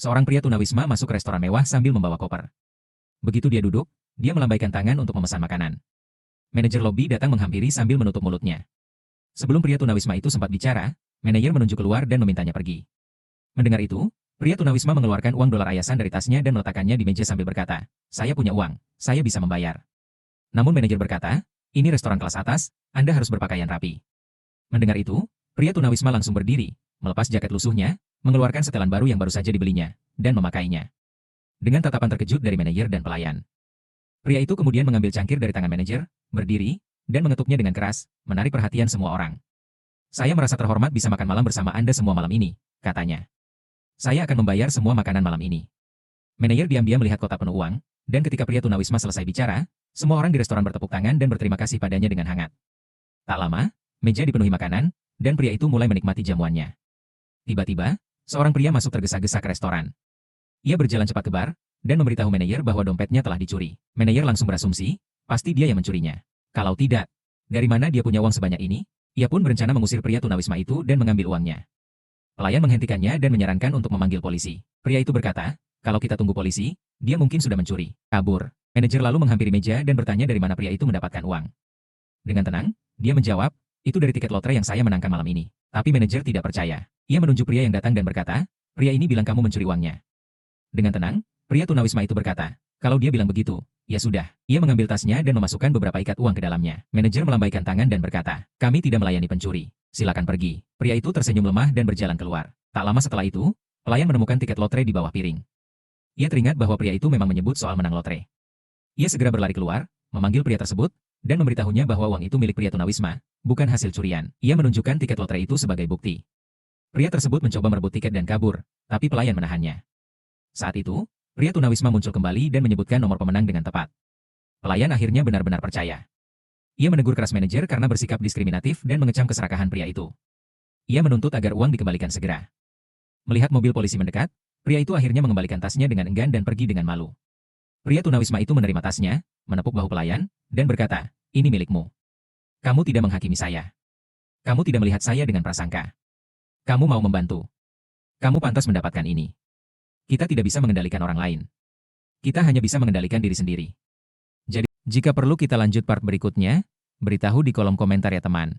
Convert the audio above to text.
Seorang pria tunawisma masuk ke restoran mewah sambil membawa koper. Begitu dia duduk, dia melambaikan tangan untuk memesan makanan. Manajer lobi datang menghampiri sambil menutup mulutnya. Sebelum pria tunawisma itu sempat bicara, manajer menunjuk keluar dan memintanya pergi. Mendengar itu, pria tunawisma mengeluarkan uang dolar ayasan dari tasnya dan meletakkannya di meja sambil berkata, "Saya punya uang, saya bisa membayar." Namun manajer berkata, "Ini restoran kelas atas, Anda harus berpakaian rapi." Mendengar itu, pria tunawisma langsung berdiri, melepas jaket lusuhnya, mengeluarkan setelan baru yang baru saja dibelinya, dan memakainya. Dengan tatapan terkejut dari manajer dan pelayan. Pria itu kemudian mengambil cangkir dari tangan manajer, berdiri, dan mengetuknya dengan keras, menarik perhatian semua orang. "Saya merasa terhormat bisa makan malam bersama Anda semua malam ini," katanya. "Saya akan membayar semua makanan malam ini." Manajer diam-diam melihat kotak penuh uang, dan ketika pria tunawisma selesai bicara, semua orang di restoran bertepuk tangan dan berterima kasih padanya dengan hangat. Tak lama, meja dipenuhi makanan, dan pria itu mulai menikmati jamuannya. Tiba-tiba, seorang pria masuk tergesa-gesa ke restoran. Ia berjalan cepat ke bar, dan memberitahu manajer bahwa dompetnya telah dicuri. Manajer langsung berasumsi, pasti dia yang mencurinya. Kalau tidak, dari mana dia punya uang sebanyak ini? Ia pun berencana mengusir pria tunawisma itu dan mengambil uangnya. Pelayan menghentikannya dan menyarankan untuk memanggil polisi. Pria itu berkata, "Kalau kita tunggu polisi, dia mungkin sudah mencuri, kabur." Manajer lalu menghampiri meja dan bertanya dari mana pria itu mendapatkan uang. Dengan tenang, dia menjawab, "Itu dari tiket lotre yang saya menangkan malam ini." Tapi manajer tidak percaya. Ia menunjuk pria yang datang dan berkata, "Pria ini bilang kamu mencuri uangnya." Dengan tenang, pria tunawisma itu berkata, "Kalau dia bilang begitu, ya sudah." Ia mengambil tasnya dan memasukkan beberapa ikat uang ke dalamnya. Manajer melambaikan tangan dan berkata, "Kami tidak melayani pencuri. Silakan pergi." Pria itu tersenyum lemah dan berjalan keluar. Tak lama setelah itu, pelayan menemukan tiket lotre di bawah piring. Ia teringat bahwa pria itu memang menyebut soal menang lotre. Ia segera berlari keluar, memanggil pria tersebut, dan memberitahunya bahwa uang itu milik pria tunawisma, bukan hasil curian. Ia menunjukkan tiket lotre itu sebagai bukti. Pria tersebut mencoba merebut tiket dan kabur, tapi pelayan menahannya. Saat itu, pria tunawisma muncul kembali dan menyebutkan nomor pemenang dengan tepat. Pelayan akhirnya benar-benar percaya. Ia menegur keras manajer karena bersikap diskriminatif dan mengecam keserakahan pria itu. Ia menuntut agar uang dikembalikan segera. Melihat mobil polisi mendekat, pria itu akhirnya mengembalikan tasnya dengan enggan dan pergi dengan malu. Pria tunawisma itu menerima tasnya, menepuk bahu pelayan, dan berkata, "Ini milikmu. Kamu tidak menghakimi saya. Kamu tidak melihat saya dengan prasangka. Kamu mau membantu. Kamu pantas mendapatkan ini. Kita tidak bisa mengendalikan orang lain. Kita hanya bisa mengendalikan diri sendiri." Jadi, jika perlu kita lanjut part berikutnya, beritahu di kolom komentar ya teman.